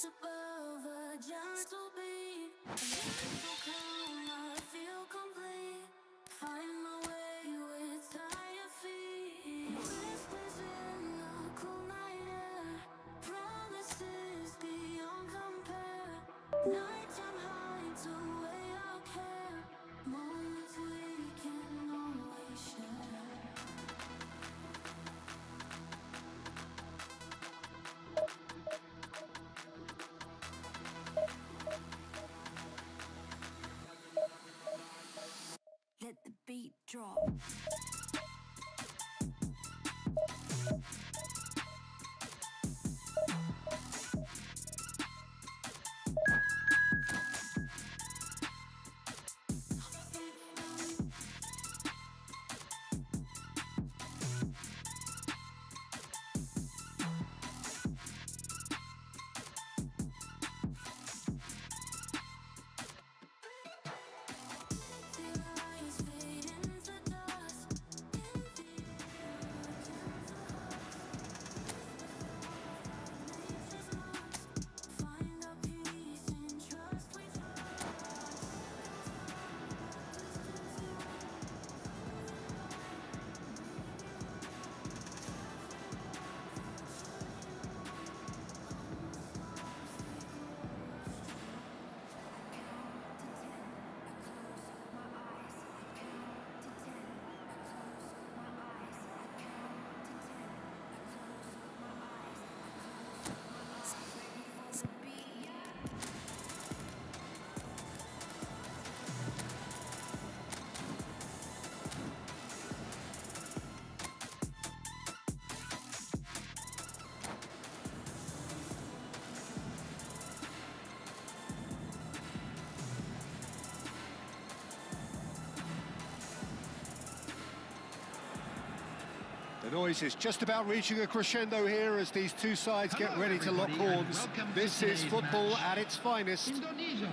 above a gentle beat. A gentle calm, I feel complete. Find my way with tired feet. Whispers in the cool night air. Promises beyond compare. Nighttime hides away our care. Moments we can always share. Let the beat drop. The noise is just about reaching a crescendo here as these two sides get ready to lock horns. This is football at its finest. Indonesia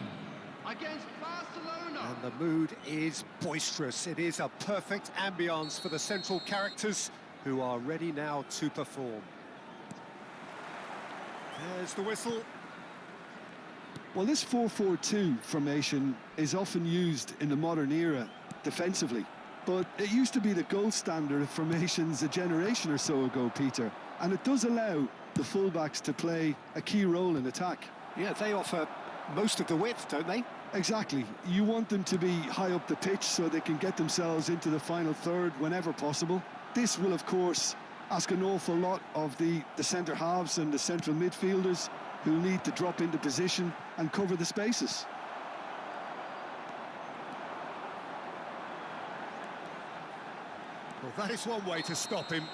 against Barcelona. And the mood is boisterous. It is a perfect ambience for the central characters who are ready now to perform. There's the whistle. Well, this 4-4-2 formation is often used in the modern era defensively. But it used to be the gold standard of formations a generation or so ago, Peter. And it does allow the fullbacks to play a key role in attack. Yeah, they offer most of the width, don't they? Exactly. You want them to be high up the pitch so they can get themselves into the final third whenever possible. This will, of course, ask an awful lot of the centre halves and the central midfielders who need to drop into position and cover the spaces. Well, that is one way to stop him.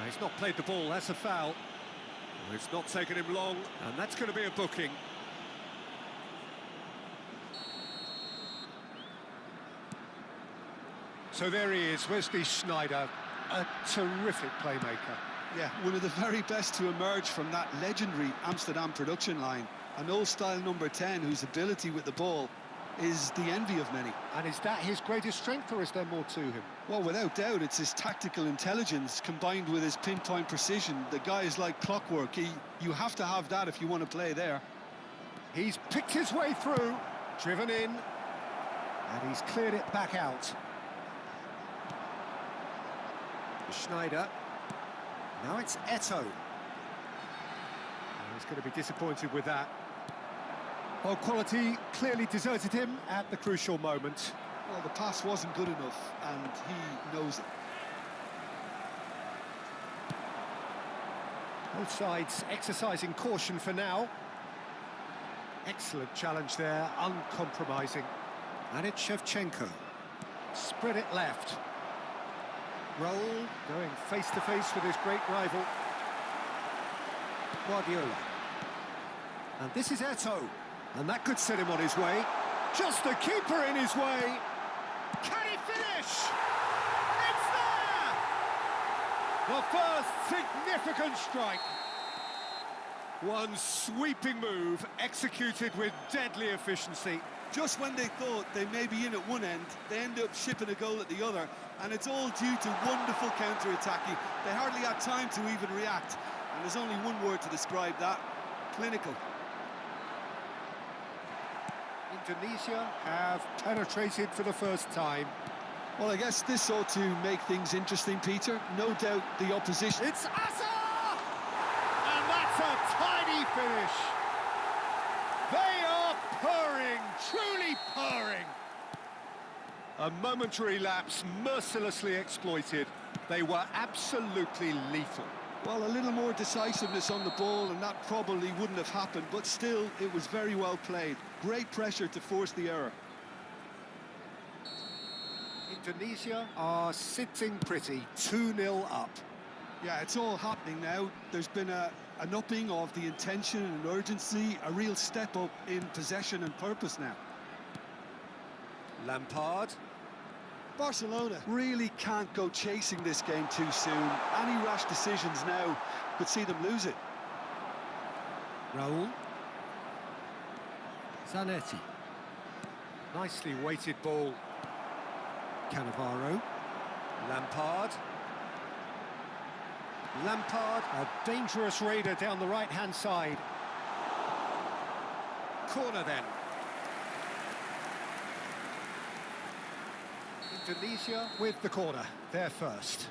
He's not played the ball, that's a foul. Well, it's not taken him long, and that's going to be a booking. So there he is, Wesley Sneijder, a terrific playmaker. Yeah, one of the very best to emerge from that legendary Amsterdam production line. An old-style number 10 whose ability with the ball is the envy of many. And is that his greatest strength, or is there more to him? Well, without doubt, it's his tactical intelligence combined with his pinpoint precision. The guy is like clockwork. You have to have that if you want to play there. He's picked his way through, driven in, and he's cleared it back out. Sneijder. Now it's Eto'o. He's going to be disappointed with that. Well, quality clearly deserted him at the crucial moment. Well, the pass wasn't good enough, and he knows it. Both sides exercising caution for now. Excellent challenge there, uncompromising. And it's Shevchenko. Spread it left. Roll, going face-to-face with his great rival. Guardiola. And this is Eto'o. And that could set him on his way. Just the keeper in his way. Can he finish? It's there! The first significant strike. One sweeping move, executed with deadly efficiency. Just when they thought they may be in at one end, they end up shipping a goal at the other. And it's all due to wonderful counter-attacking. They hardly had time to even react. And there's only one word to describe that: clinical. Indonesia have penetrated for the first time. Well, I guess this ought to make things interesting, Peter. No doubt the opposition... It's Asa! And that's a tiny finish. They are purring, truly purring. A momentary lapse mercilessly exploited. They were absolutely lethal. Well, a little more decisiveness on the ball and that probably wouldn't have happened, but still, it was very well played. Great pressure to force the error. Indonesia are sitting pretty, 2-0 up. Yeah, it's all happening now. There's been an upping of the intention and urgency, a real step up in possession and purpose now. Lampard. Barcelona really can't go chasing this game too soon. Any rash decisions now could see them lose it. Raul. Zanetti. Nicely weighted ball. Cannavaro. Lampard. Lampard, a dangerous raider down the right-hand side. Corner then. Indonesia with the corner, they're first.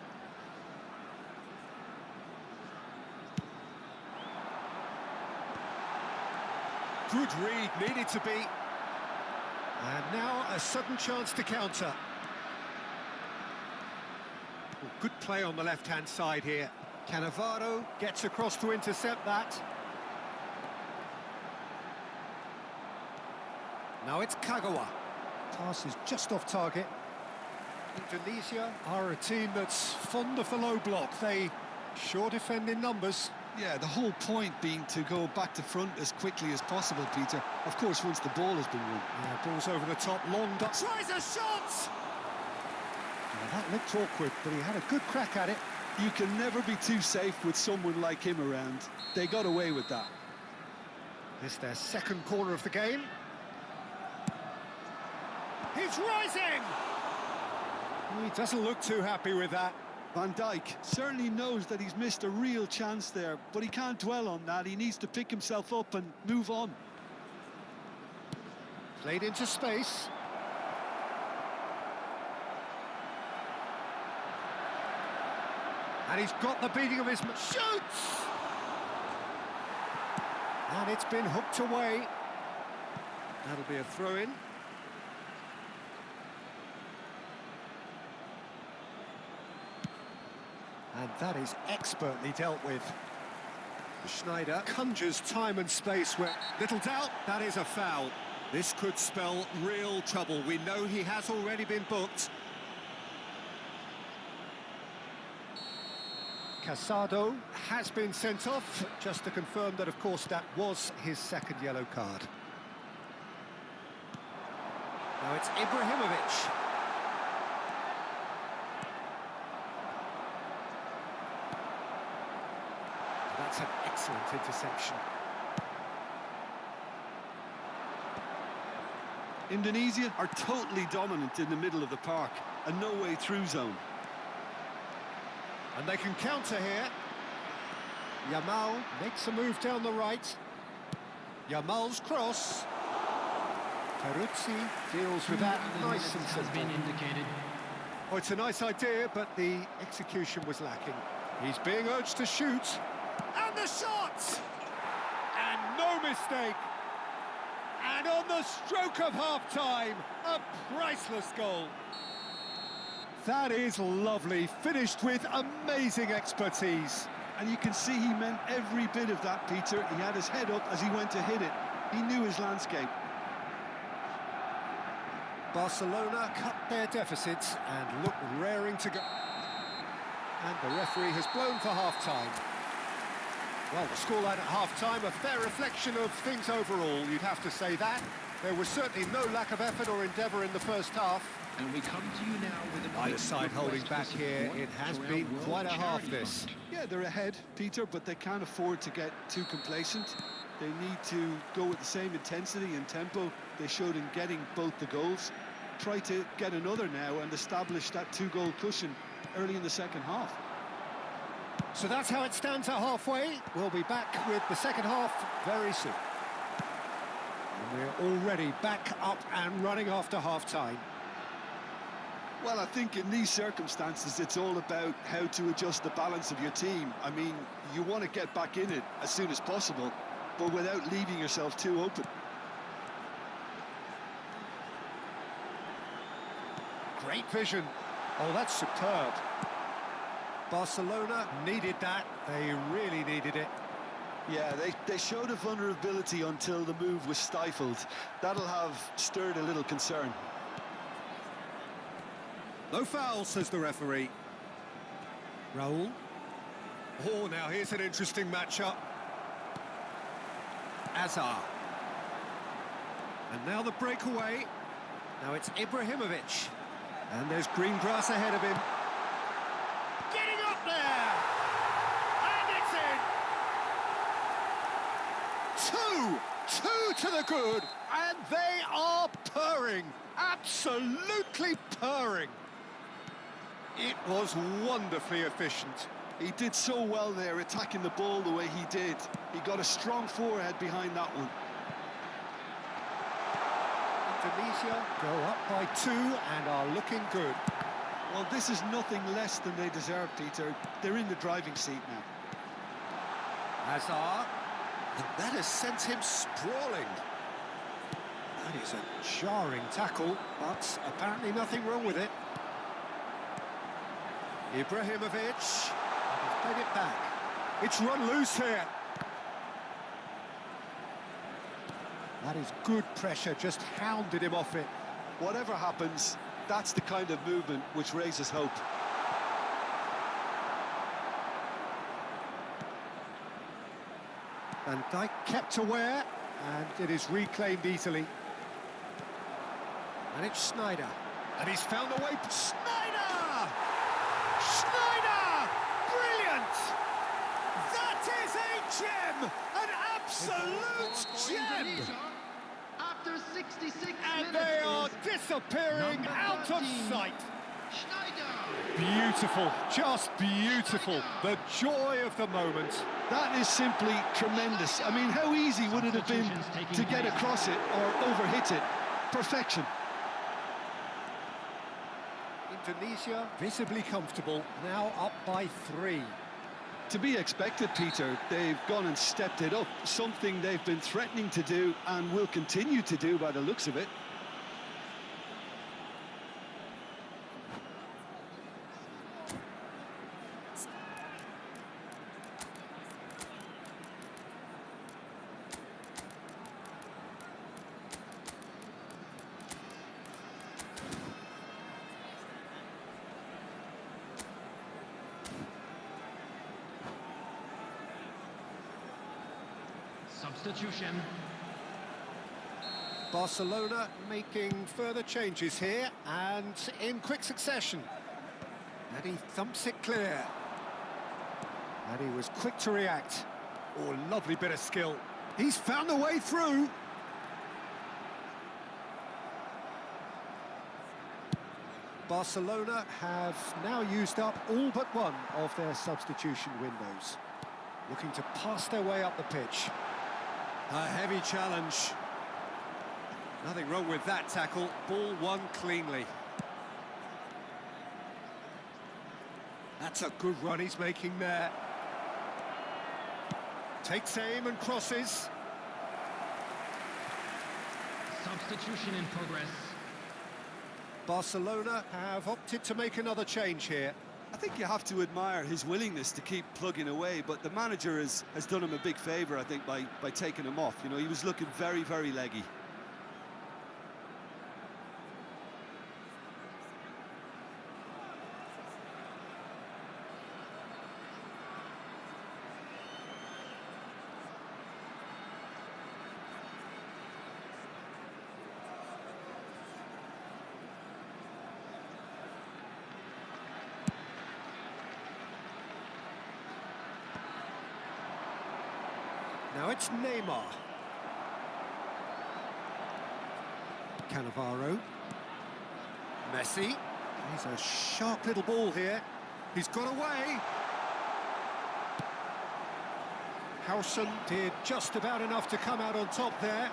Good read, needed to be. And now a sudden chance to counter. Well, good play on the left-hand side here. Cannavaro gets across to intercept that. Now it's Kagawa. Pass is just off target. Indonesia are a team that's fond of the low block. They sure defend in numbers. Yeah, the whole point being to go back to front as quickly as possible, Peter. Of course, once the ball has been won. Yeah, ball's over the top, long dot. Tries a shot! Well, that looked awkward, but he had a good crack at it. You can never be too safe with someone like him around. They got away with that. This their second corner of the game. He's rising! He doesn't look too happy with that. Van Dijk certainly knows that he's missed a real chance there, but he can't dwell on that. He needs to pick himself up and move on. Played into space. And he's got the beating of his... Shoots! And it's been hooked away. That'll be a throw-in. And that is expertly dealt with. Schneider conjures time and space where... Little doubt, that is a foul. This could spell real trouble. We know he has already been booked. Casado has been sent off, just to confirm that, of course, that was his second yellow card. Now it's Ibrahimovic. That's an excellent interception. Indonesia are totally dominant in the middle of the park, a no-way through zone. And they can counter here. Yamal makes a move down the right. Yamal's cross. Peruzzi deals with that nice and simple. Has been indicated. Oh, it's a nice idea, but the execution was lacking. He's being urged to shoot. And the shot! And no mistake. And on the stroke of half-time, a priceless goal. That is lovely, finished with amazing expertise. And you can see he meant every bit of that, Peter. He had his head up as he went to hit it. He knew his landscape. Barcelona cut their deficits and look raring to go. And the referee has blown for half-time. Well, the scoreline at half-time, a fair reflection of things overall, you'd have to say that. There was certainly no lack of effort or endeavour in the first half. And we come to you now with an Either side holding back here, it has been quite a half this. Yeah, they're ahead, Peter, but they can't afford to get too complacent. They need to go with the same intensity and tempo they showed in getting both the goals. Try to get another now and establish that two-goal cushion early in the second half. So that's how it stands at halfway. We'll be back with the second half very soon. And we're already back up and running after half-time. Well, I think in these circumstances, it's all about how to adjust the balance of your team. I mean, you want to get back in it as soon as possible, but without leaving yourself too open. Great vision. Oh, that's superb. Barcelona needed that. They really needed it. Yeah, they showed a vulnerability until the move was stifled. That'll have stirred a little concern. No foul, says the referee. Raul. Oh, now here's an interesting matchup. Azar. And now the breakaway. Now it's Ibrahimovic. And there's green grass ahead of him. Getting up there! And it's in! Two to the good, and they are purring. Absolutely purring. It was wonderfully efficient. He did so well there, attacking the ball the way he did. He got a strong forehead behind that one. Indonesia go up by 2 and are looking good. Well, this is nothing less than they deserve, Peter. They're in the driving seat now. Hazard, and that has sent him sprawling. That is a jarring tackle, but apparently nothing wrong with it. Ibrahimovic, he's played it back. It's run loose here. That is good pressure, just hounded him off it. Whatever happens, that's the kind of movement which raises hope. Van Dijk kept aware, and it is reclaimed easily. And it's Snyder. And he's found a way. Snyder! Snyder! Brilliant! That is a gem! An absolute gem! After 66 And minutes they are is disappearing number out of 13, sight. Schneider. Beautiful, just beautiful. The joy of the moment. That is simply tremendous. I mean, how easy would it have been to get across it or overhit it? Perfection. Indonesia visibly comfortable, now up by 3. To be expected, Peter. They've gone and stepped it up, something they've been threatening to do and will continue to do by the looks of it. Substitution. Barcelona making further changes here, and in quick succession. And he thumps it clear. And he was quick to react. Oh, lovely bit of skill. He's found a way through. Barcelona have now used up all but one of their substitution windows. Looking to pass their way up the pitch. A heavy challenge. Nothing wrong with that tackle. Ball won cleanly. That's a good run he's making there. Takes aim and crosses. Substitution in progress. Barcelona have opted to make another change here. I think you have to admire his willingness to keep plugging away, but the manager has done him a big favour, I think, by taking him off. You know, he was looking very, very leggy. Now it's Neymar. Cannavaro. Messi. He's a sharp little ball here. He's got away. Howson did just about enough to come out on top there.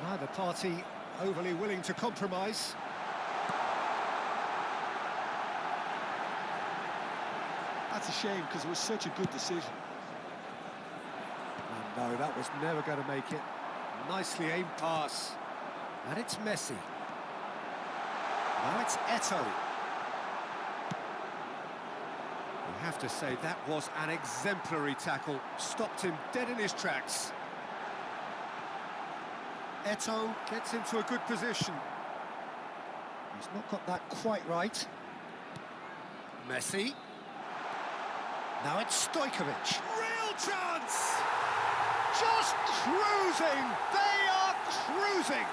Neither party overly willing to compromise. That's a shame because it was such a good decision. Oh, no, that was never going to make it. Nicely aimed pass. And it's Messi. Now it's Eto'o. You have to say that was an exemplary tackle. Stopped him dead in his tracks. Eto'o gets into a good position. He's not got that quite right. Messi. Now it's Stojkovic. Real chance! Just cruising! They are cruising!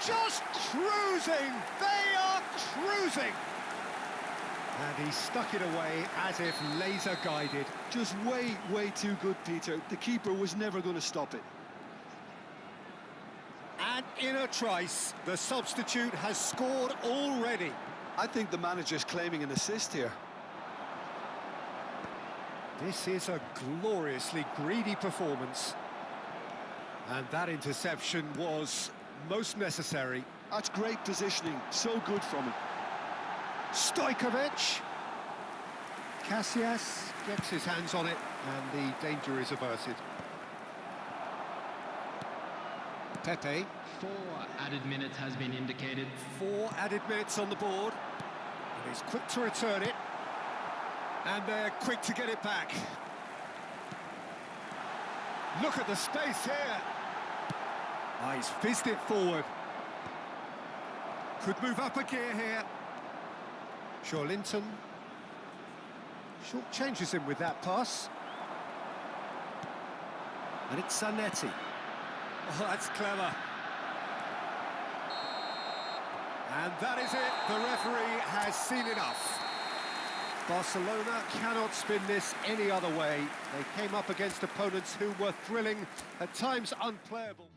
Just cruising! They are cruising! And he stuck it away as if laser guided. Just way too good, Peter. The keeper was never going to stop it. And in a trice, the substitute has scored already. I think the manager's claiming an assist here. This is a gloriously greedy performance. And that interception was most necessary. That's great positioning. So good from him. Stojkovic. Casillas gets his hands on it, and the danger is averted. Pepe. 4 added minutes has been indicated. 4 added minutes on the board. And he's quick to return it. And they're quick to get it back. Look at the space here. Ah, he's fizzed it forward. Could move up a gear here. Linton short changes him with that pass. And it's Zanetti. Oh, that's clever. And that is it. The referee has seen enough. Barcelona cannot spin this any other way. They came up against opponents who were thrilling, at times unplayable.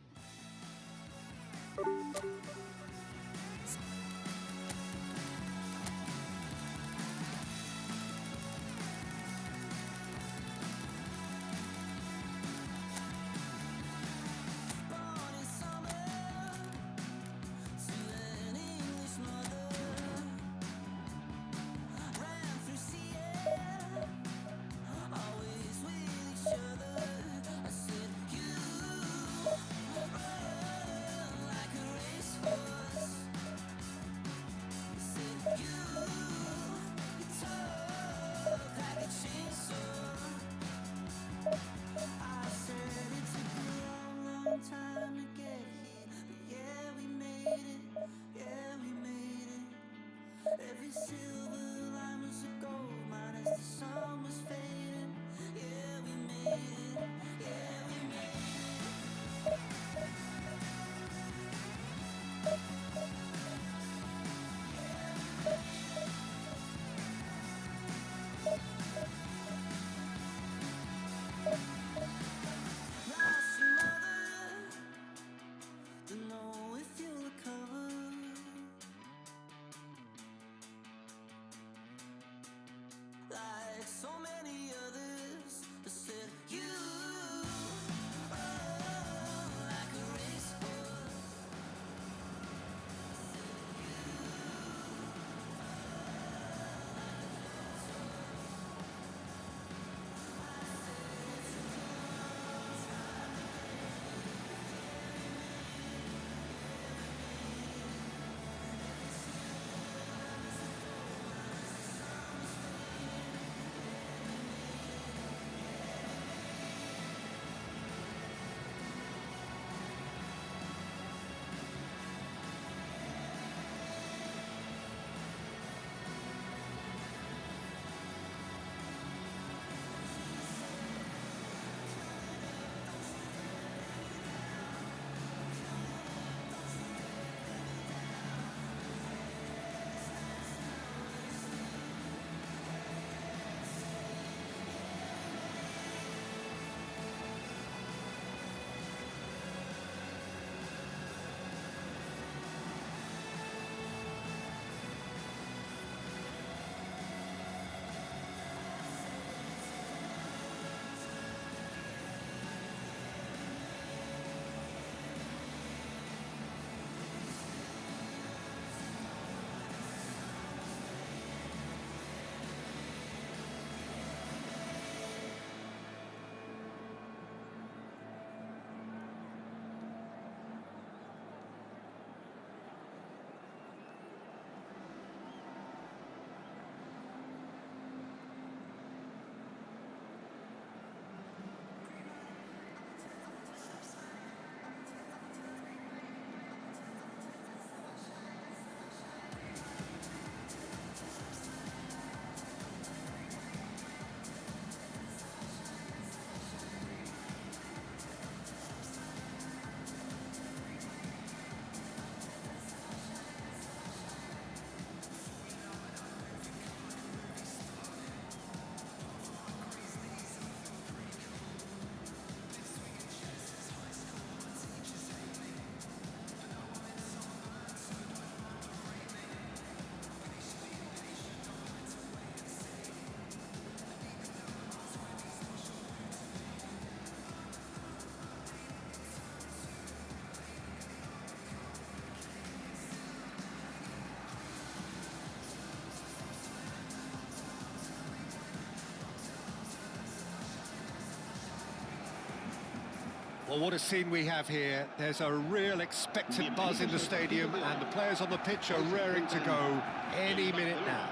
Well, what a scene we have here. There's a real expectant buzz in the stadium, and the players on the pitch are raring to go any minute now.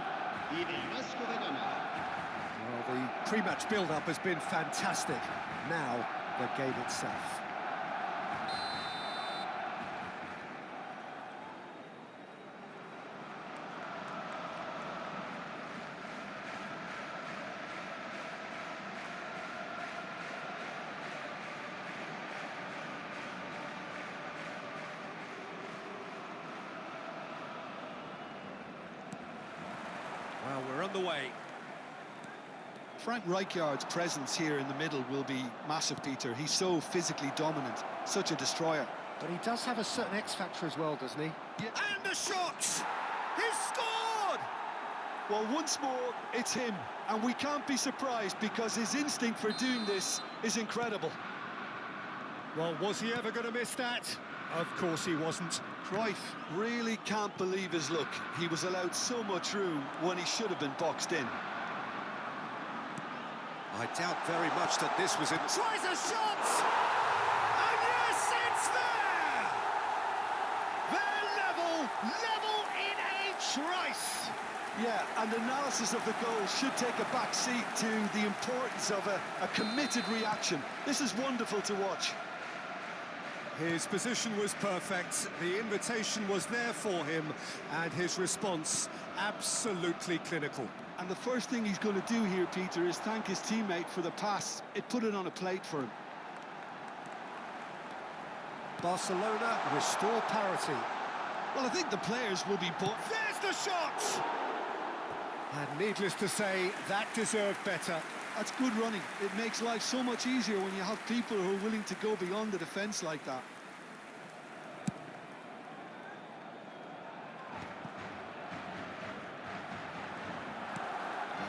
Well, the pre-match build-up has been fantastic. Now, the game itself. Well, we're on the way. Frank Rijkaard's presence here in the middle will be massive, Peter. He's so physically dominant, such a destroyer. But he does have a certain X-factor as well, doesn't he? Yeah. And the shot! He's scored! Well, once more, it's him. And we can't be surprised because his instinct for doing this is incredible. Well, was he ever going to miss that? Of course he wasn't. Cruyff really can't believe his luck. He was allowed so much room when he should have been boxed in. I doubt very much that this was it. Tries a shot! And yes, it's there! They're level in a trice! Yeah, and analysis of the goal should take a back seat to the importance of a committed reaction. This is wonderful to watch. His position was perfect, the invitation was there for him, and his response absolutely clinical. And the first thing he's going to do here, Peter, is thank his teammate for the pass. It put it on a plate for him. Barcelona restore parity. Well, I think the players will be put... There's the shot! And needless to say, that deserved better. That's good running. It makes life so much easier when you have people who are willing to go beyond the defence like that.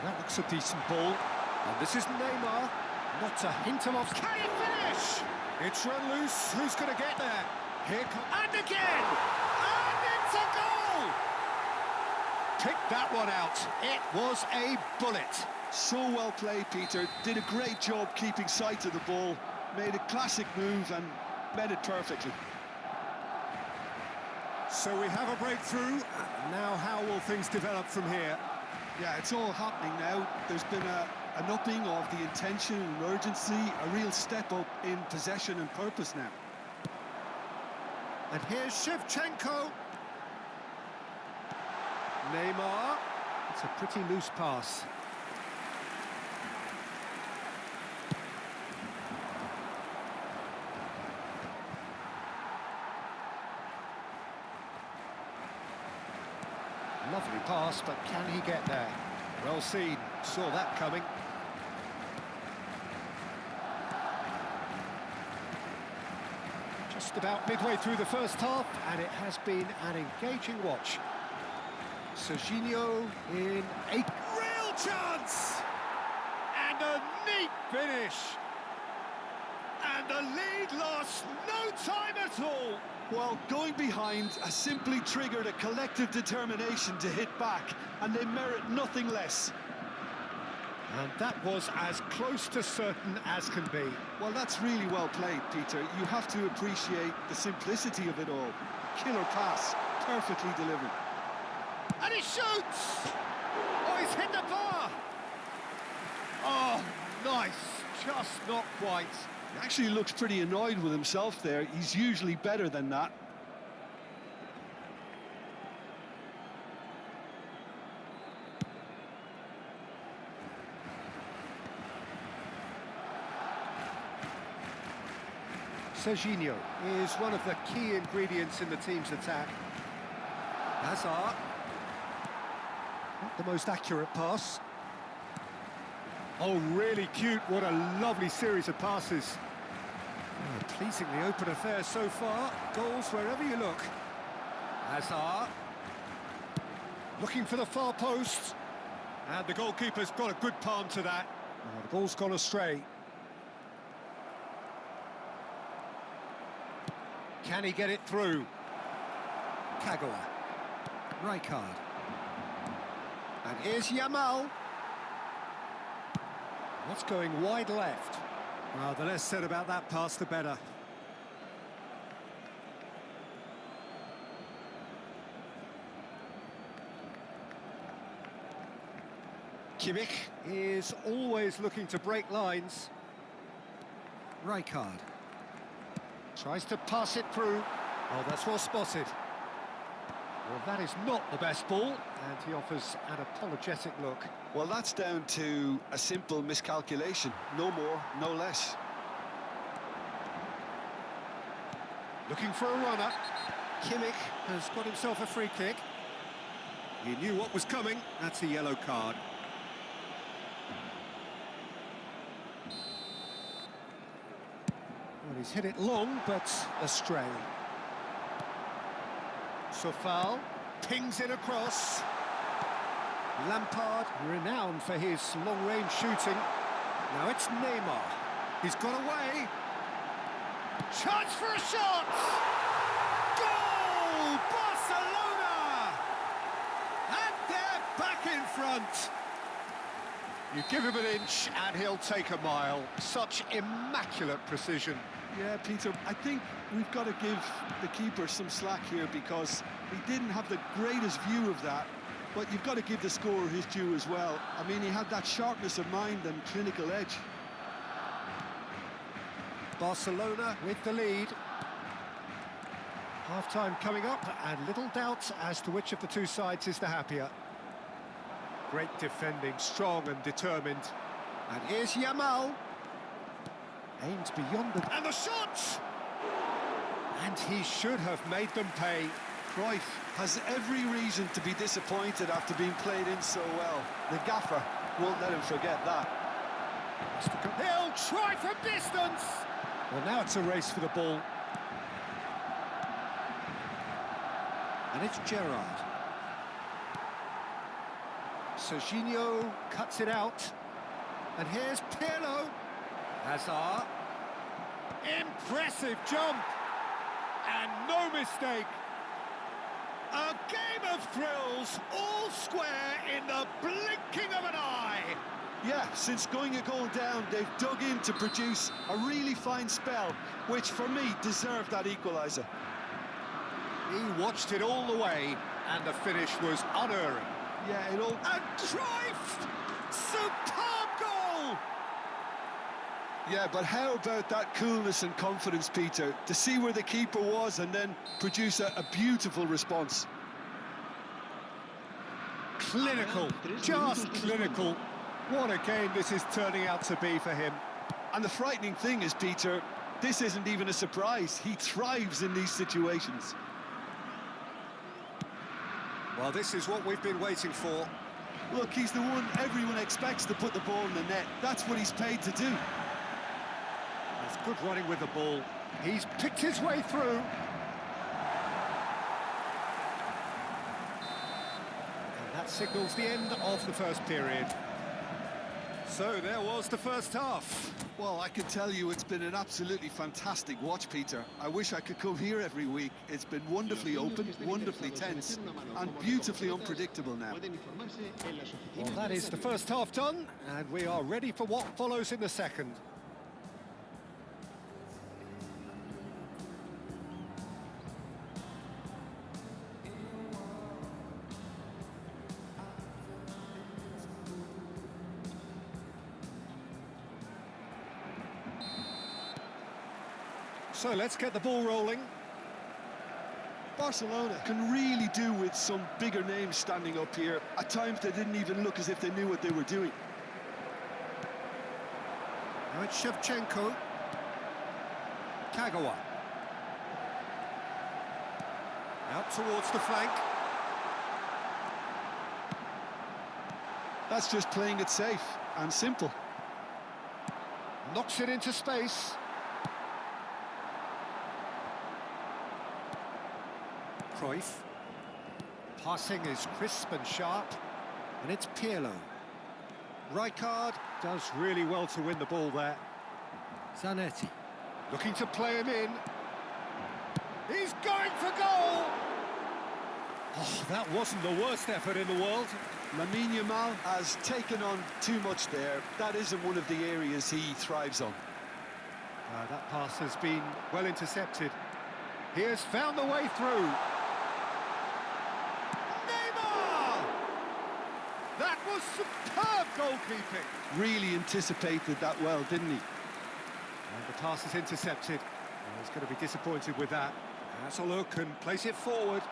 That looks a decent ball. And this is Neymar. Not a hint of off. Can he finish? It's run loose. Who's going to get there? Here comes... And again! And it's a goal! Pick that one out. It was a bullet. So well played, Peter. Did a great job keeping sight of the ball. Made a classic move and met it perfectly. So we have a breakthrough. Now how will things develop from here? Yeah, it's all happening now. There's been an upping of the intention and urgency, a real step up in possession and purpose now. And here's Shevchenko. Neymar. It's a pretty loose pass. Lovely pass, but can he get there? Well seen, saw that coming. Just about midway through the first half, and it has been an engaging watch. Serginho in a real chance! And a neat finish! And the lead lost no time at all! Well, going behind has simply triggered a collective determination to hit back, and they merit nothing less. And that was as close to certain as can be. Well, that's really well played, Peter. You have to appreciate the simplicity of it all. Killer pass, perfectly delivered. And he shoots! Oh, he's hit the bar! Oh, nice, just not quite. He actually looks pretty annoyed with himself there. He's usually better than that. Serginho is one of the key ingredients in the team's attack. Hazard. Not the most accurate pass. Oh, really cute. What a lovely series of passes. Oh, pleasingly open affair so far. Goals wherever you look. Hazard. Looking for the far post. And the goalkeeper's got a good palm to that. Oh, the ball's gone astray. Can he get it through? Kagawa. Rijkaard. And here's Yamal. What's going wide left? Well, the less said about that pass, the better. Kimmich is always looking to break lines. Rijkaard tries to pass it through. Oh, that's well spotted. Well, that is not the best ball, and he offers an apologetic look. Well, that's down to a simple miscalculation. No more, no less. Looking for a runner. Kimmich has got himself a free kick. He knew what was coming. That's a yellow card. Well, he's hit it long, but astray. Efootbal pings it across. Lampard, renowned for his long-range shooting. Now it's Neymar. He's got away. Chance for a shot! Goal! Barcelona! And they're back in front. You give him an inch and he'll take a mile. Such immaculate precision. Yeah, Peter, I think we've got to give the keeper some slack here because he didn't have the greatest view of that, but you've got to give the scorer his due as well. I mean, he had that sharpness of mind and clinical edge. Barcelona with the lead. Half-time coming up, and little doubt as to which of the two sides is the happier. Great defending, strong and determined. And here's Yamal. Aims beyond the... And the shot! And he should have made them pay. Cruyff has every reason to be disappointed after being played in so well. The gaffer won't let him forget that. He'll try from distance! Well, now it's a race for the ball. And it's Gerrard. Serginho cuts it out. And here's Pirlo. Hazard. Impressive jump. And no mistake. A game of thrills, all square in the blinking of an eye. Yeah, since going a goal down, they've dug in to produce a really fine spell, which for me deserved that equaliser. He watched it all the way, and the finish was unerring. Yeah, it all... And Cruyff! Superb goal! Yeah, but how about that coolness and confidence, Peter, to see where the keeper was and then produce a beautiful response. Clinical, just clinical. What a game this is turning out to be for him. And the frightening thing is, Peter, this isn't even a surprise. He thrives in these situations. Well, this is what we've been waiting for. Look, he's the one everyone expects to put the ball in the net. That's what he's paid to do. That's good running with the ball. He's picked his way through. And that signals the end of the first period. So there was the first half. Well, I can tell you it's been an absolutely fantastic watch, Peter. I wish I could come here every week. It's been wonderfully open, wonderfully tense, and beautifully unpredictable now. Well, that is the first half done, and we are ready for what follows in the second. So let's get the ball rolling. Barcelona can really do with some bigger names standing up here. At times they didn't even look as if they knew what they were doing. Now it's Shevchenko. Kagawa. Out towards the flank. That's just playing it safe and simple. Knocks it into space. Cruyff. Passing is crisp and sharp, and it's Pirlo. Rijkaard does really well to win the ball there. Zanetti looking to play him in. He's going for goal! Oh, that wasn't the worst effort in the world. Lamine Yamal has taken on too much there. That isn't one of the areas he thrives on. That pass has been well intercepted. He has found the way through. That was superb goalkeeping. Really anticipated that well, didn't he? And the pass is intercepted. Well, he's going to be disappointed with that. Has a look and plays it forward.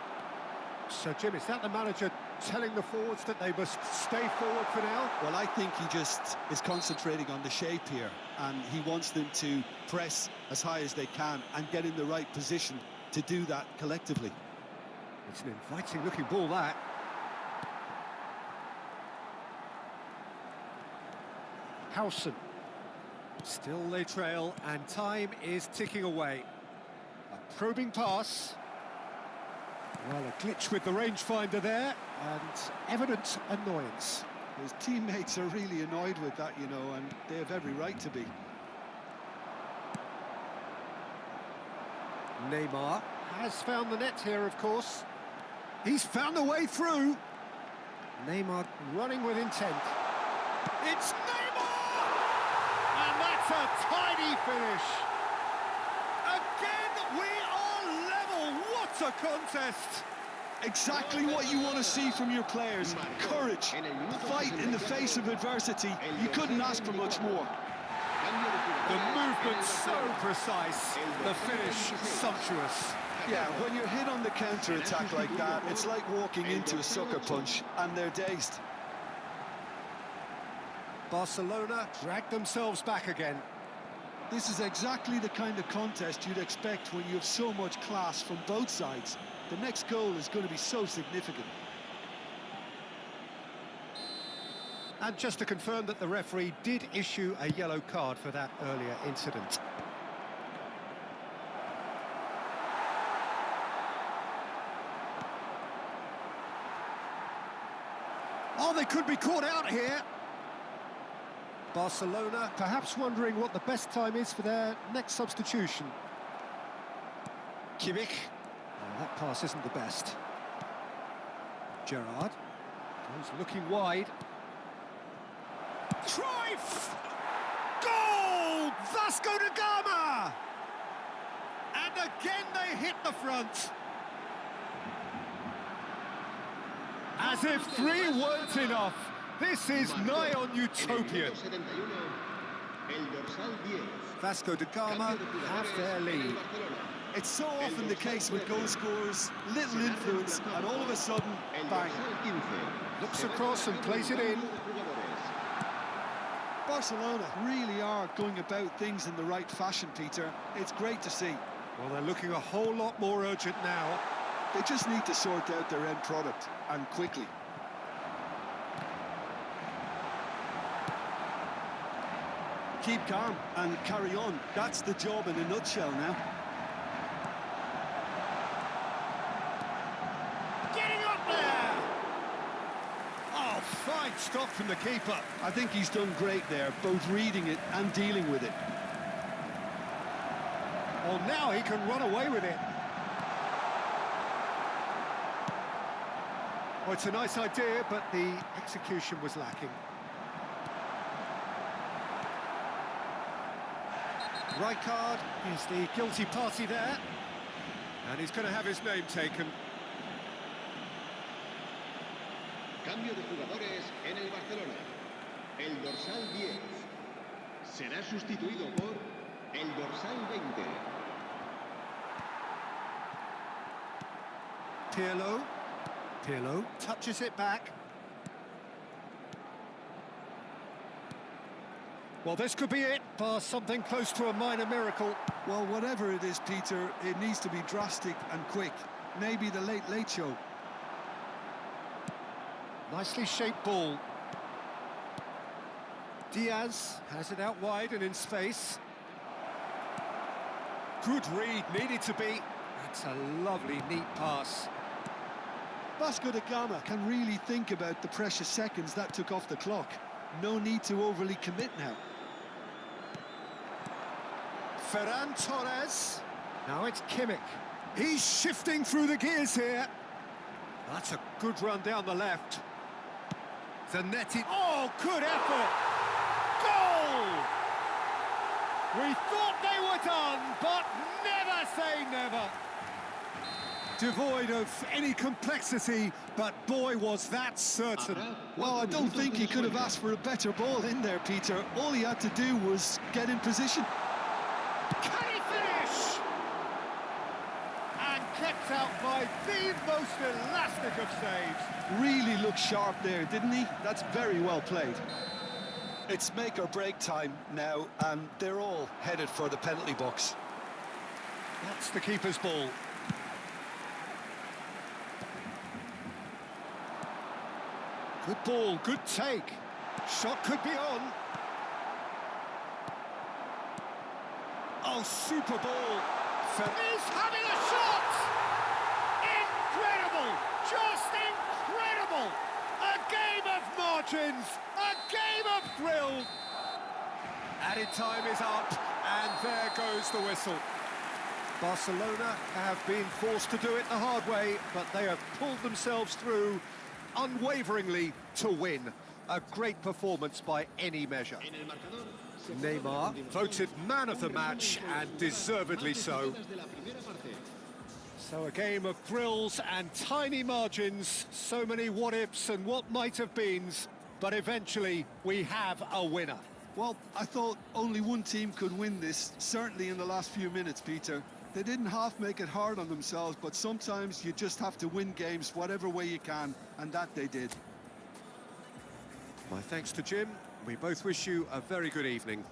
So, Jim, is that the manager telling the forwards that they must stay forward for now? Well, I think he just is concentrating on the shape here, and he wants them to press as high as they can and get in the right position to do that collectively. It's an inviting-looking ball, that. Howson. Still they trail, and time is ticking away. A probing pass. Well, a glitch with the rangefinder there, and evident annoyance. His teammates are really annoyed with that, you know, and they have every right to be. Neymar has found the net here, of course. He's found a way through. Neymar running with intent. It's Neymar! And that's a tidy finish. Again, we are level. What a contest! Exactly what you want to see from your players. Courage, fight in the face of adversity. You couldn't ask for much more. The movement so precise, the finish sumptuous. Yeah, when you're hit on the counter-attack like that, it's like walking into a sucker punch, and they're dazed. Barcelona dragged themselves back again. This is exactly the kind of contest you'd expect when you have so much class from both sides. The next goal is going to be so significant. And just to confirm that the referee did issue a yellow card for that earlier incident. Oh, they could be caught out here. Barcelona perhaps wondering what the best time is for their next substitution. Kimmich. Oh, that pass isn't the best. Gerrard goes looking wide. Cruyff! Goal! Vasco da Gama! And again they hit the front. As if three weren't enough. This is nigh on utopian. Vasco da Gama have their lead. It's so often the case with goal scorers, little influence, and all of a sudden, bang. Looks across and plays it in. Barcelona really are going about things in the right fashion, Peter. It's great to see. Well, they're looking a whole lot more urgent now. They just need to sort out their end product, and quickly. Keep calm and carry on. That's the job in a nutshell now. Getting up there! Oh, fine stop from the keeper. I think he's done great there, both reading it and dealing with it. Oh, now he can run away with it. Oh, it's a nice idea, but the execution was lacking. Rijkaard is the guilty party there. And he's going to have his name taken. Cambio de jugadores en el Barcelona. El dorsal 10 será sustituido por el dorsal 20. Pirlo. Pirlo touches it back. Well, this could be it, bar something close to a minor miracle. Well, whatever it is, Peter, it needs to be drastic and quick. Maybe the late show. Nicely shaped ball. Diaz has it out wide and in space. Good read, needed to be. That's a lovely, neat pass. Vasco da Gama can really think about the precious seconds that took off the clock. No need to overly commit now. Ferran Torres. Now it's Kimmich. He's shifting through the gears here. That's a good run down the left. Zanetti. Oh, good effort. Goal! We thought they were done, but never say never. devoid of any complexity, but boy, was that certain. Well, I don't think he could have asked for a better ball in there, Peter. All he had to do was get in position. Can he finish? And kept out by the most elastic of saves. Really looked sharp there, didn't he? That's very well played. It's make or break time now, and they're all headed for the penalty box. That's the keeper's ball. Good ball, good take. Shot could be on. Oh, super ball. He's having a shot! Incredible! Just incredible! A game of margins, a game of thrill. Added time is up, and there goes the whistle. Barcelona have been forced to do it the hard way, but they have pulled themselves through unwaveringly to win. A great performance by any measure. Neymar voted man of the match, and deservedly so. So a game of thrills and tiny margins, so many what-ifs and what might-have-beens, but eventually we have a winner. Well, I thought only one team could win this, certainly in the last few minutes, Peter. They didn't half make it hard on themselves, but sometimes you just have to win games whatever way you can, and that they did. My thanks to Jim. We both wish you a very good evening.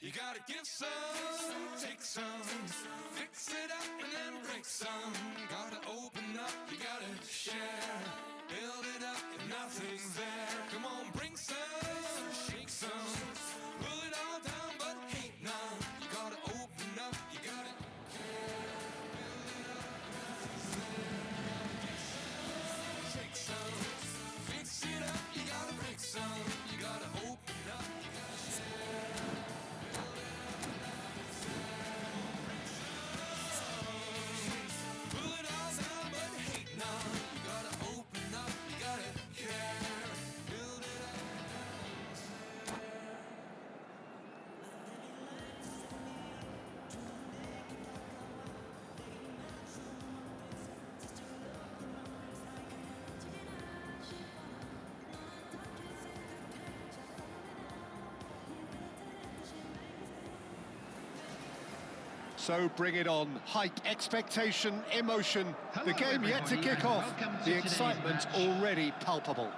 You gotta give some, take some, fix it up and then break some. Gotta open up, you gotta share, build it up if nothing's there. Come on, bring some, shake some, pull it all down but hate none. You gotta open up, you gotta care, build it up if nothing's there. Shake some, fix it up, you gotta break some. You gotta open up, you gotta share. So bring it on. Hype, expectation, emotion. Hello, The game yet to everybody, kick and off. welcome to The today's excitement match. already palpable.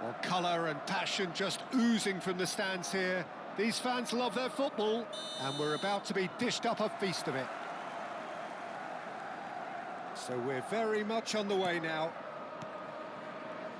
Well, colour and passion just oozing from the stands here. These fans love their football, and we're about to be dished up a feast of it. So we're very much on the way now.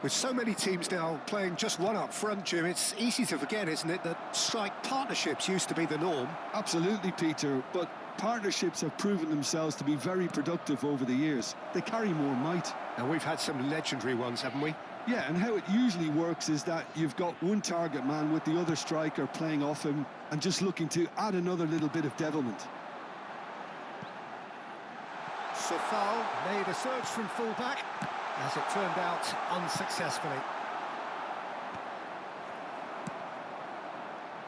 With so many teams now playing just one up front, Jim, it's easy to forget, isn't it, that strike partnerships used to be the norm. Absolutely, Peter, but partnerships have proven themselves to be very productive over the years. They carry more might. And we've had some legendary ones, haven't we? Yeah, and how it usually works is that you've got one target man with the other striker playing off him and just looking to add another little bit of devilment. Sofal made a surge from fullback, as it turned out unsuccessfully.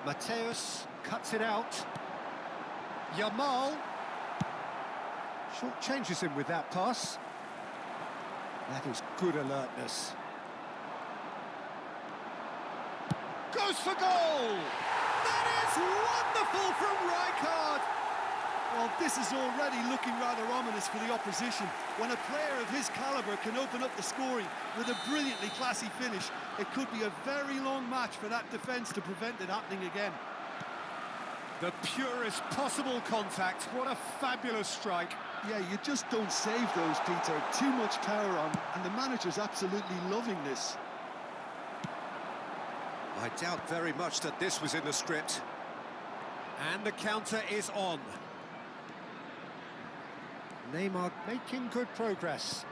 Mateus cuts it out. Yamal short changes him with that pass. That is good alertness. Goes for goal! That is wonderful from Rijkaard! Well, this is already looking rather ominous for the opposition. When a player of his calibre can open up the scoring with a brilliantly classy finish, it could be a very long match for that defence to prevent it happening again. The purest possible contact. What a fabulous strike. Yeah, you just don't save those, Peter. Too much power on, and the manager's absolutely loving this. I doubt very much that this was in the script. And the counter is on. Neymar making good progress.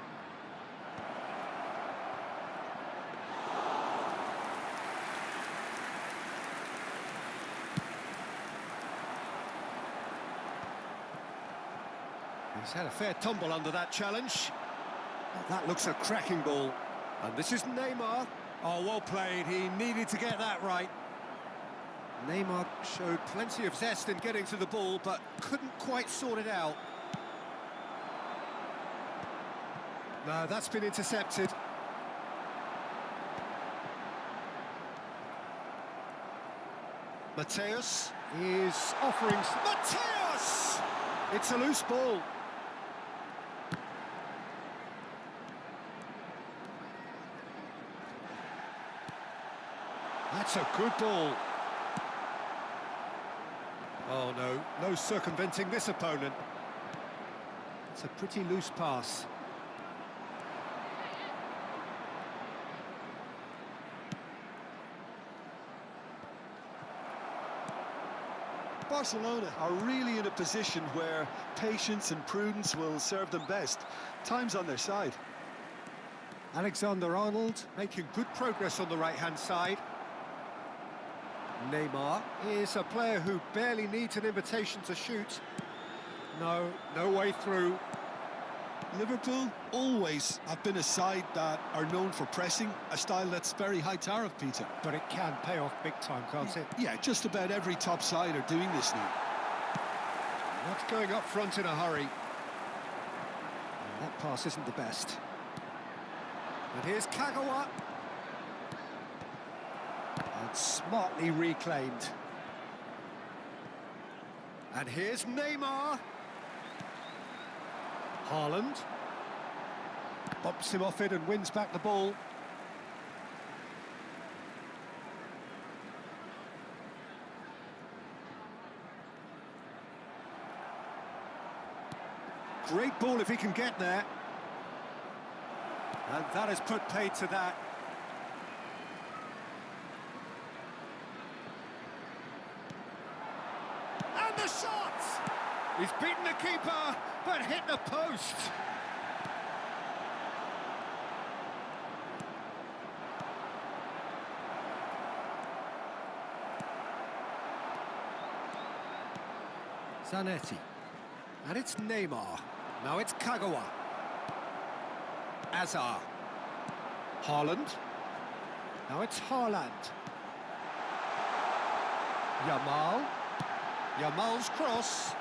He's had a fair tumble under that challenge. Well, that looks a cracking ball. And this is Neymar. Oh, well played. He needed to get that right. Neymar showed plenty of zest in getting to the ball, but couldn't quite sort it out. No, that's been intercepted. Mateus is offering... Mateus! It's a loose ball. That's a good ball. Oh, no. No circumventing this opponent. It's a pretty loose pass. Barcelona are really in a position where patience and prudence will serve them best. Time's on their side. Alexander-Arnold making good progress on the right-hand side. Neymar is a player who barely needs an invitation to shoot. No way through. Liverpool always have been a side that are known for pressing, a style that's very high tariff, Peter. But it can pay off big time, can't it? Yeah, just about every top side are doing this now. Not going up front in a hurry. And that pass isn't the best. And here's Kagawa. And smartly reclaimed. And here's Neymar. Haaland. Bumps him off it and wins back the ball. Great ball if he can get there. And that has put paid to that. And the shot! He's beaten the keeper, but hit the post. Zanetti. And it's Neymar. Now it's Kagawa. Azar. Haaland. Now it's Haaland. Yamal. Yamal's cross.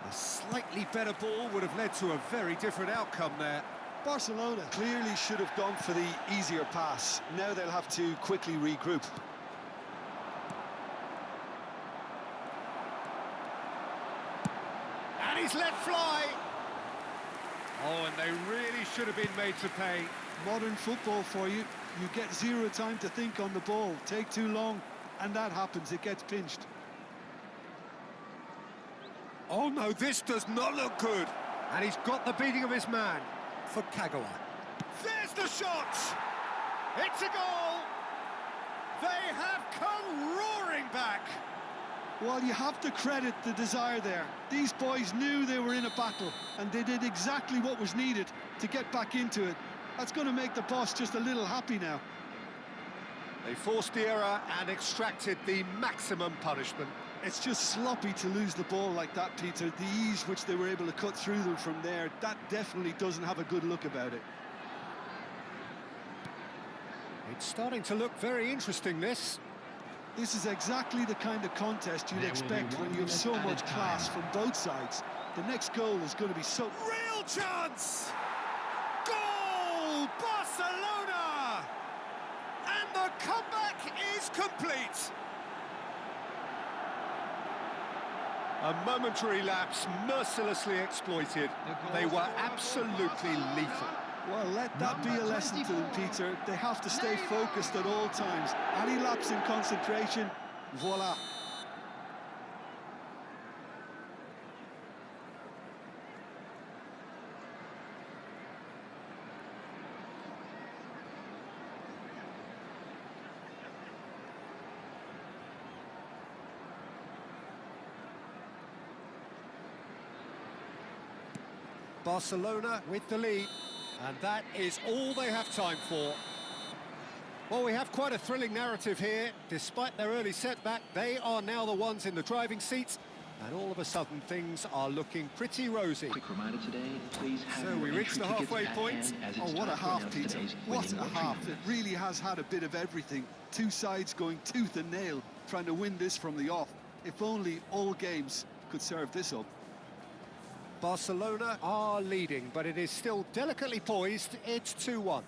A slightly better ball would have led to a very different outcome there. Barcelona clearly should have gone for the easier pass. Now they'll have to quickly regroup. And he's let fly. Oh, and they really should have been made to pay. Modern football for you. You get zero time to think on the ball. Take too long, and that happens. It gets pinched. Oh no, this does not look good. And he's got the beating of his man for Kagawa. There's the shot! It's a goal! They have come roaring back! Well, you have to credit the desire there. These boys knew they were in a battle, and they did exactly what was needed to get back into it. That's going to make the boss just a little happy now. They forced the error and extracted the maximum punishment. It's just sloppy to lose the ball like that, Peter. The ease which they were able to cut through them from there, that definitely doesn't have a good look about it. It's starting to look very interesting, this. This is exactly the kind of contest you'd There will be expect 1 when you have minute so added much class time. from both sides. The next goal is going to be so... Real chance! Goal! Barcelona! And the comeback is complete. A momentary lapse mercilessly exploited. They were absolutely lethal. Well, let that be a lesson to them, Peter. They have to stay focused at all times. Any lapse in concentration, voila. Barcelona with the lead, and that is all they have time for. Well, we have quite a thrilling narrative here. Despite their early setback, they are now the ones in the driving seats, and all of a sudden things are looking pretty rosy. Quick reminder today, please have So your we reached entry the tickets halfway at point. hand, as Oh, it's what a time to half, announce Peter. today's What winning a lottery half. It numbers. really has had a bit of everything. Two sides going tooth and nail, trying to win this from the off. If only all games could serve this up. Barcelona are leading, but it is still delicately poised. It's 2-1.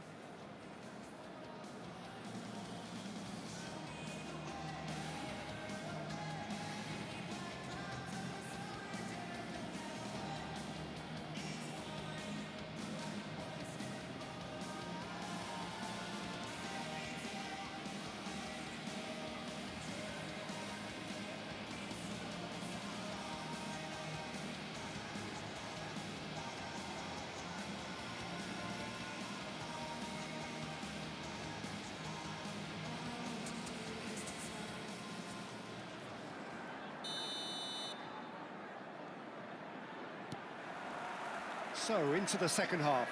So, into the second half.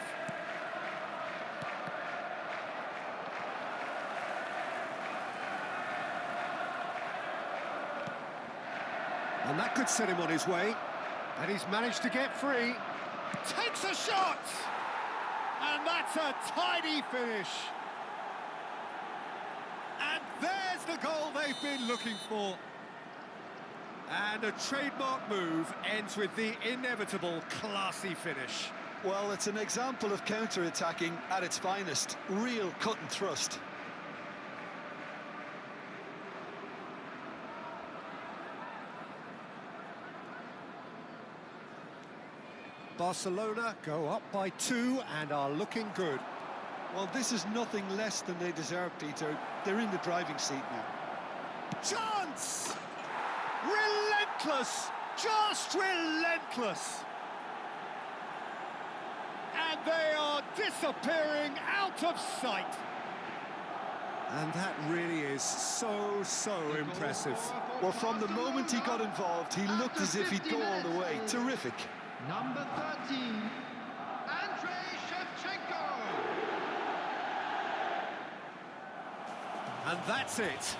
And that could set him on his way. And he's managed to get free. Takes a shot! And that's a tidy finish. And there's the goal they've been looking for. And a trademark move ends with the inevitable classy finish. Well, it's an example of counter-attacking at its finest. Real cut and thrust. Barcelona go up by 2 and are looking good. Well, this is nothing less than they deserve, Peter. They're in the driving seat now. Chance! Relentless! Just relentless! And they are disappearing out of sight. And that really is so impressive. Well, from the moment he got involved, he looked as if he'd go all the way. Terrific. Number 13, Andrei Shevchenko. And that's it.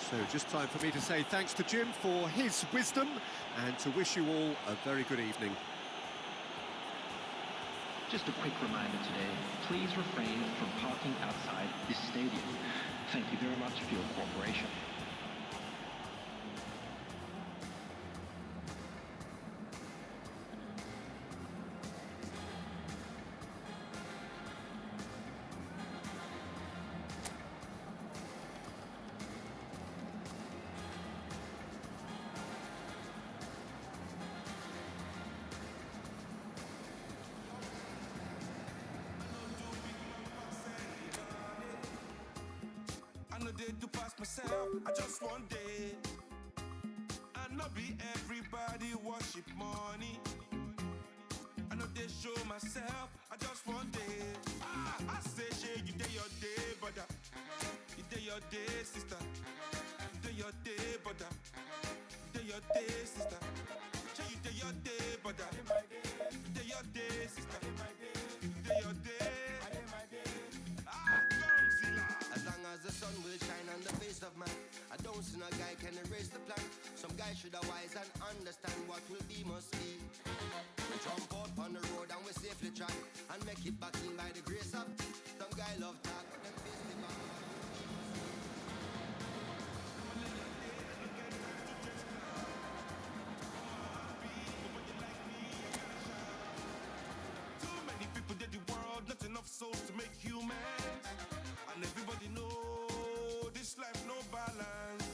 So just time for me to say thanks to Jim for his wisdom and to wish you all a very good evening. Just a quick reminder today, please refrain from parking outside this stadium. Thank you very much for your cooperation. I know they do pass myself, I just one day. I know be everybody worship money. I know they show myself, I just one day. I say, shey, you day your day, brother. You day your day, sister. You day your day, brother. You day your day, sister. Shey, you day your day, brother. You day your day, sister. You day your day. As long as the sun will shine on the face of man, I don't see no guy can erase the plan. Some guy should have wise and understand what will be must be. We jump out on the road and we safely track and make it back in by the grace of some guy love talk. Them face the bar. Too many people did the world, not enough souls to make humans. And everybody know this life no balance.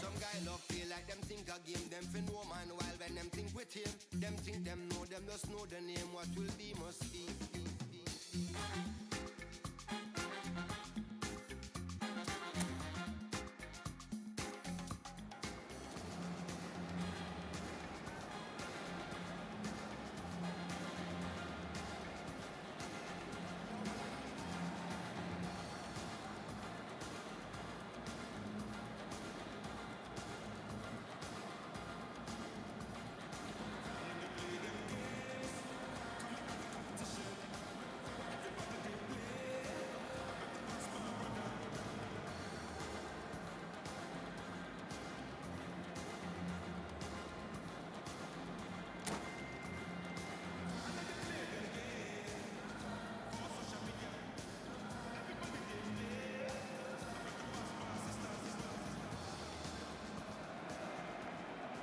Some guy love feel like them think a game, them for no man, while when them think with him, them think them just know the name, what will be must be.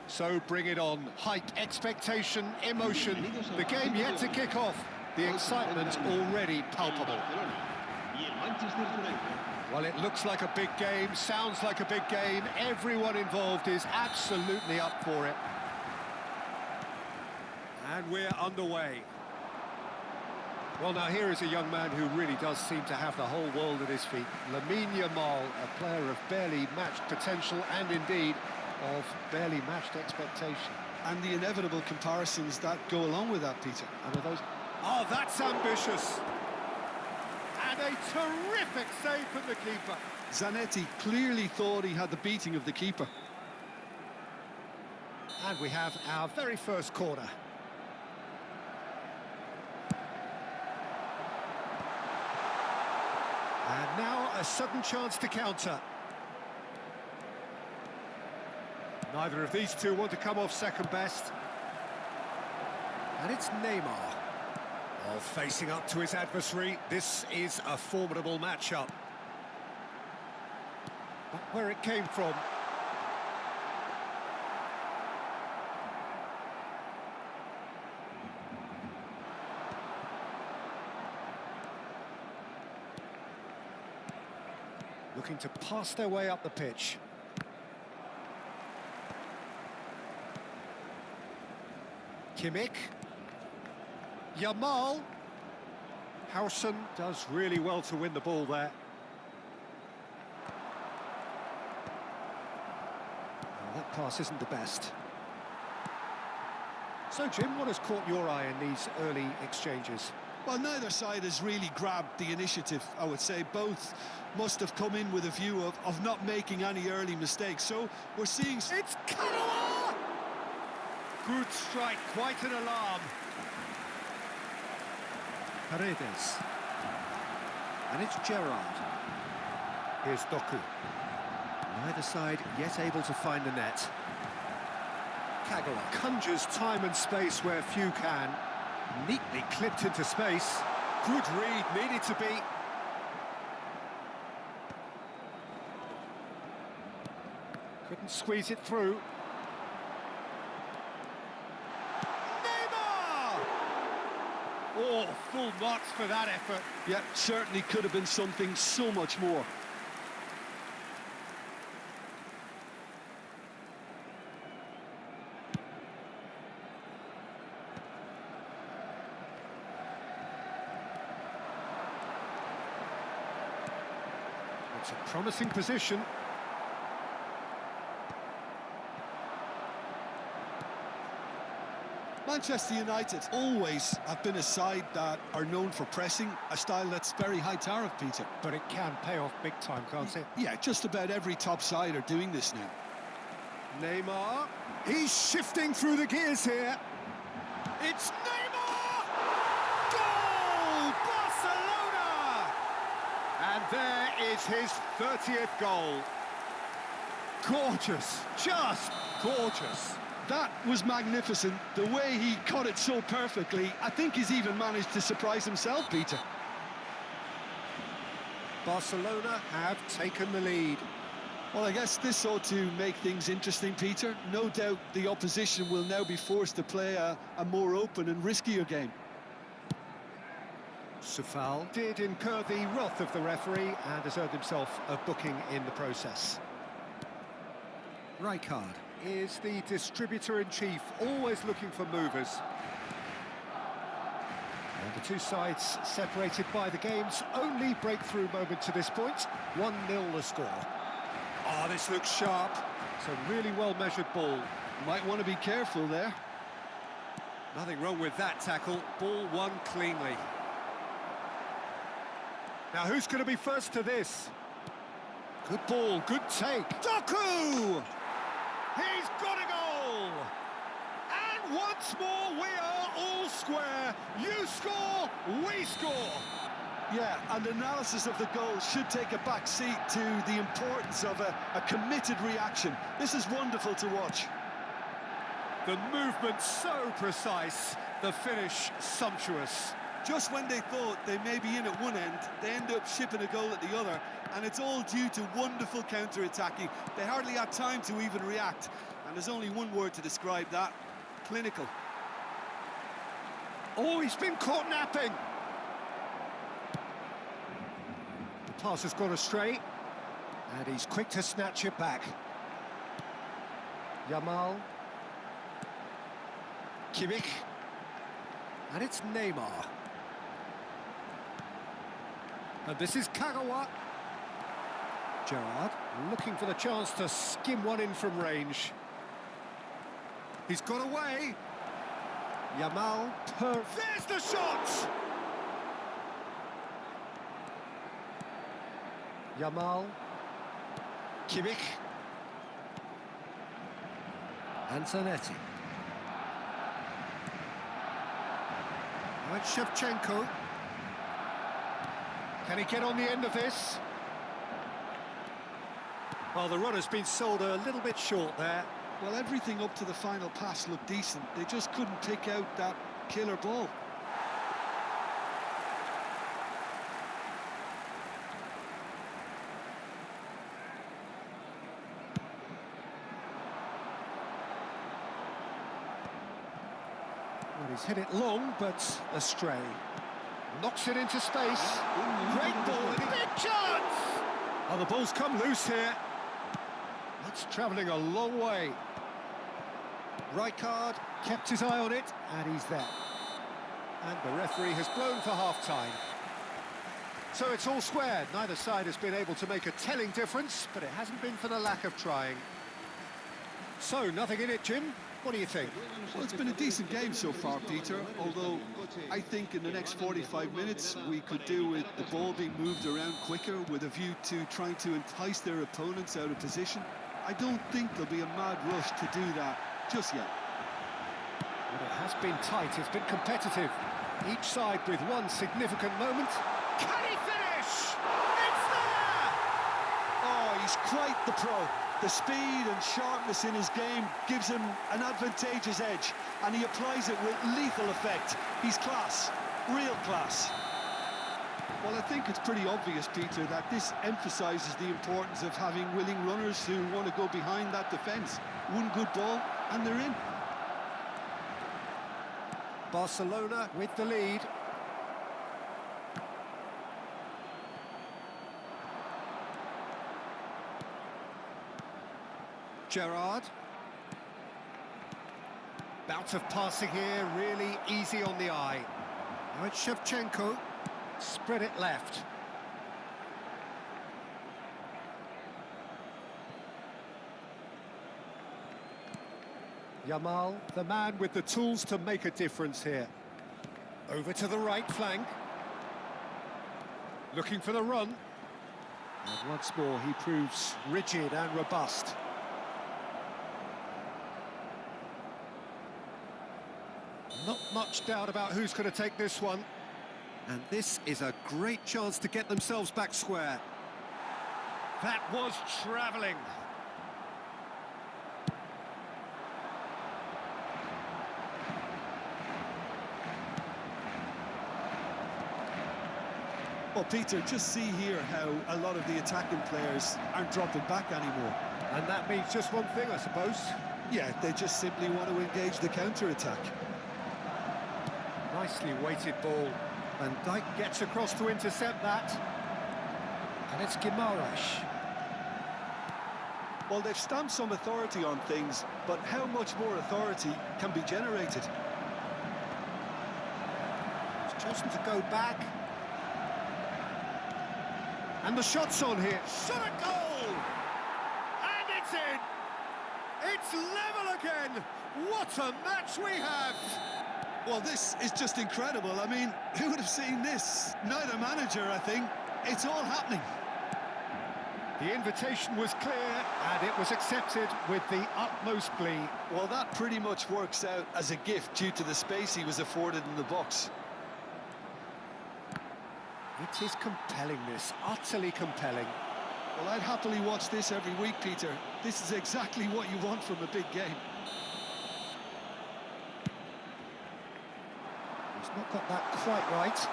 So bring it on. Hype, expectation, emotion. The game yet to kick off. The excitement already palpable. Well, it looks like a big game, sounds like a big game. Everyone involved is absolutely up for it. And we're underway. Well, now here is a young man who really does seem to have the whole world at his feet. Lamine Yamal, a player of barely matched potential and indeed of barely matched expectation. And the inevitable comparisons that go along with that, Peter. And are those... Oh, that's ambitious! And a terrific save from the keeper. Zanetti clearly thought he had the beating of the keeper. And we have our very first corner. And now a sudden chance to counter. Neither of these two want to come off second best. And it's Neymar. Oh, facing up to his adversary, this is a formidable matchup. But where it came from. Looking to pass their way up the pitch. Kimmich. Yamal. Howson does really well to win the ball there. Well, that pass isn't the best. So, Jim, what has caught your eye in these early exchanges? Well, neither side has really grabbed the initiative, I would say. Both must have come in with a view of not making any early mistakes. So we're seeing... It's Kanoa! Good strike, quite an alarm. Paredes. And it's Gerrard. Here's Doku. Neither side yet able to find the net. Kagawa conjures time and space where few can. Neatly clipped into space. Good read, needed to be. Couldn't squeeze it through. Neymar! Oh, full marks for that effort. Yeah, certainly could have been something so much more. It's a promising position. Manchester United always have been a side that are known for pressing, a style that's very high tariff, Peter. But it can pay off big time, can't it? Yeah, just about every top side are doing this now. Neymar. He's shifting through the gears here. It's Neymar! Goal! Barcelona! And there is his 30th goal. Gorgeous, just gorgeous. That was magnificent. The way he cut it so perfectly, I think he's even managed to surprise himself, Peter. Barcelona have taken the lead. Well, I guess this ought to make things interesting, Peter. No doubt the opposition will now be forced to play a more open and riskier game. Sufal did incur the wrath of the referee and has earned himself a booking in the process. Rijkaard is the distributor-in-chief, always looking for movers. And the two sides separated by the game's only breakthrough moment to this point. 1-0 the score. Oh, this looks sharp. It's a really well-measured ball. Might want to be careful there. Nothing wrong with that tackle. Ball won cleanly. Now, who's going to be first to this? Good ball, good take. Doku! He's got a goal! And once more, we are all square. You score, we score. Yeah, and analysis of the goal should take a back seat to the importance of a committed reaction. This is wonderful to watch. The movement so precise, the finish sumptuous. Just when they thought they may be in at one end, they end up shipping a goal at the other, and it's all due to wonderful counter-attacking. They hardly had time to even react, and there's only one word to describe that: clinical. Oh, he's been caught napping. The pass has gone astray, and he's quick to snatch it back. Yamal. Kimmich. And it's Neymar. And this is Kagawa. Gerrard looking for the chance to skim one in from range. He's got away. Yamal. There's the shot! Yamal. Kimmich. Antonetti. Right, Shevchenko. Can he get on the end of this? Well, the run has been sold a little bit short there. Well, everything up to the final pass looked decent. They just couldn't pick out that killer ball. Well, he's hit it long, but astray. Knocks it into space. Great ball, and big chance! Oh, the ball's come loose here. That's travelling a long way. Right card, kept his eye on it, and he's there. And the referee has blown for half-time. So it's all square. Neither side has been able to make a telling difference, but it hasn't been for the lack of trying. So, nothing in it, Jim. What do you think? Well, it's been a decent game so far, Peter, although I think in the next 45 minutes we could do with the ball being moved around quicker with a view to trying to entice their opponents out of position. I don't think there'll be a mad rush to do that just yet. Well, it has been tight, it's been competitive. Each side with one significant moment. Can he finish? It's there! Oh, he's quite the pro. The speed and sharpness in his game gives him an advantageous edge, and he applies it with lethal effect. He's class, real class. Well, I think it's pretty obvious, Peter, that this emphasises the importance of having willing runners who want to go behind that defence. One good ball, and they're in. Barcelona with the lead. Gerrard. Bout of passing here, really easy on the eye. Now it's Shevchenko. Spread it left. Yamal, the man with the tools to make a difference here. Over to the right flank. Looking for the run. And once more he proves rigid and robust. Not much doubt about who's going to take this one. And this is a great chance to get themselves back square. That was travelling. Well, Peter, just see here how a lot of the attacking players aren't dropping back anymore. And that means just one thing, I suppose. Yeah, they just simply want to engage the counter-attack. Nicely weighted ball. Van Dijk gets across to intercept that. And it's Guimaraes. Well, they've stamped some authority on things, but how much more authority can be generated? He's chosen to go back. And the shot's on here. Shot a goal! And it's in! It's level again! What a match we have! Well, this is just incredible. I mean, who would have seen this? Neither manager, I think. It's all happening. The invitation was clear, and it was accepted with the utmost glee. Well, that pretty much works out as a gift due to the space he was afforded in the box. It is compelling, this, utterly compelling. Well, I'd happily watch this every week, Peter. This is exactly what you want from a big game. He's not got that quite right.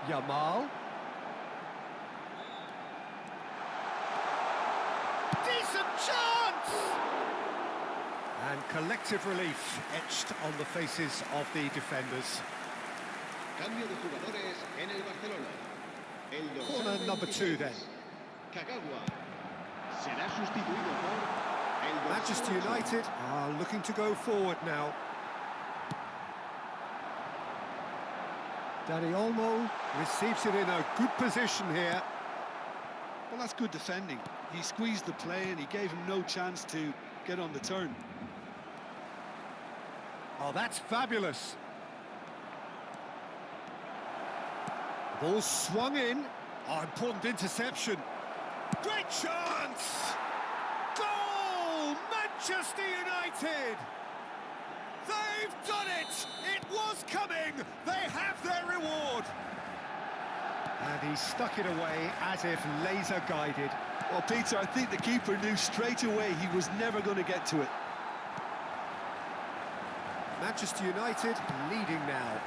Yamal. Decent chance! And collective relief etched on the faces of the defenders. Cambio de jugadores en el Barcelona. El dorsal Corner number 2 then. Kagawa será sustituido por el dorsal Manchester 8. United are looking to go forward now. Dani Olmo receives it in a good position here. Well, that's good defending. He squeezed the play and he gave him no chance to get on the turn. Oh, that's fabulous. Ball swung in. Oh, important interception. Great chance! Goal! Manchester United! They've done it! It was coming! They have their reward! And he stuck it away as if laser-guided. Well, Peter, I think the keeper knew straight away he was never going to get to it. Manchester United leading now.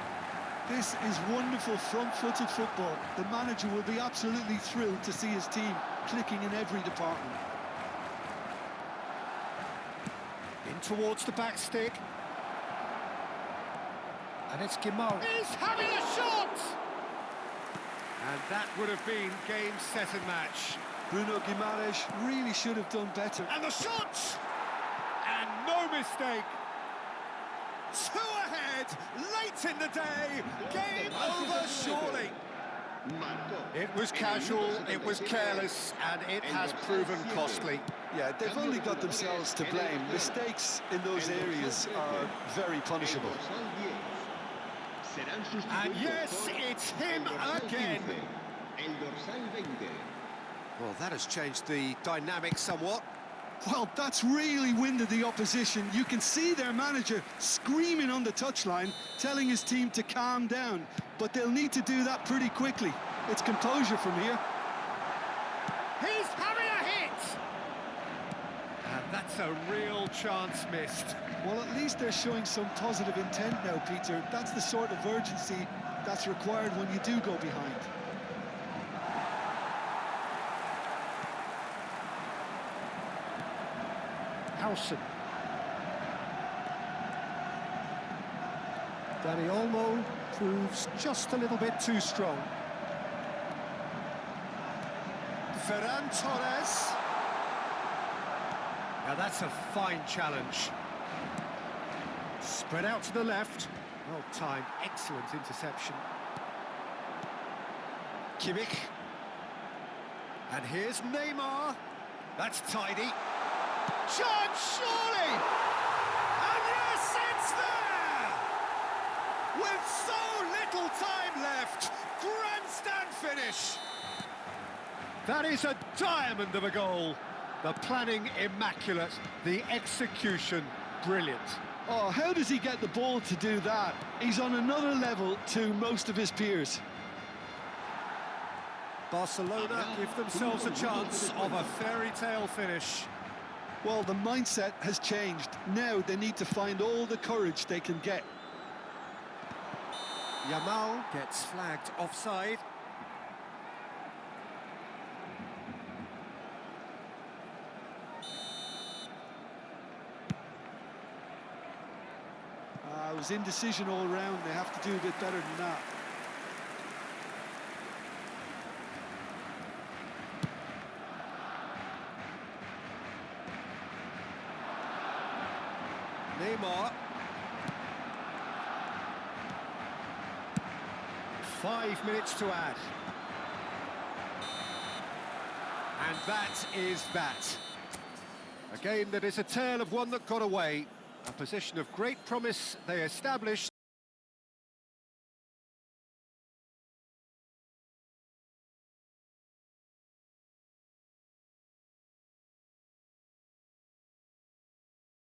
This is wonderful front-footed football. The manager will be absolutely thrilled to see his team clicking in every department. In towards the back stick. And it's Guimaraes. He's having a shot! And that would have been game, set and match. Bruno Guimaraes really should have done better. And the shot! And no mistake. 2 ahead, late in the day, game over surely. It was casual, it was careless, and it has proven costly. Yeah, they've only got themselves to blame. Mistakes in those areas are very punishable. And yes, it's him again. Well, that has changed the dynamic somewhat. Well, that's really winded the opposition. You can see their manager screaming on the touchline, telling his team to calm down. But they'll need to do that pretty quickly. It's composure from here. He's having a hit! And that's a real chance missed. Well, at least they're showing some positive intent now, Peter. That's the sort of urgency that's required when you do go behind. Howson. Dani Olmo proves just a little bit too strong. Ferran Torres. Now that's a fine challenge. Spread out to the left. Well timed, excellent interception. Kimmich. And here's Neymar. That's tidy. Chance, surely! And yes, it's there! With so little time left, grandstand finish! That is a diamond of a goal. The planning immaculate, the execution brilliant. Oh, how does he get the ball to do that? He's on another level to most of his peers. Barcelona give themselves a chance of a fairy tale finish. Well, the mindset has changed. Now they need to find all the courage they can get. Yamal gets flagged offside. It was indecision all round. They have to do a bit better than that. Neymar. 5 minutes to add. And that is that. A game that is a tale of one that got away. A position of great promise they established.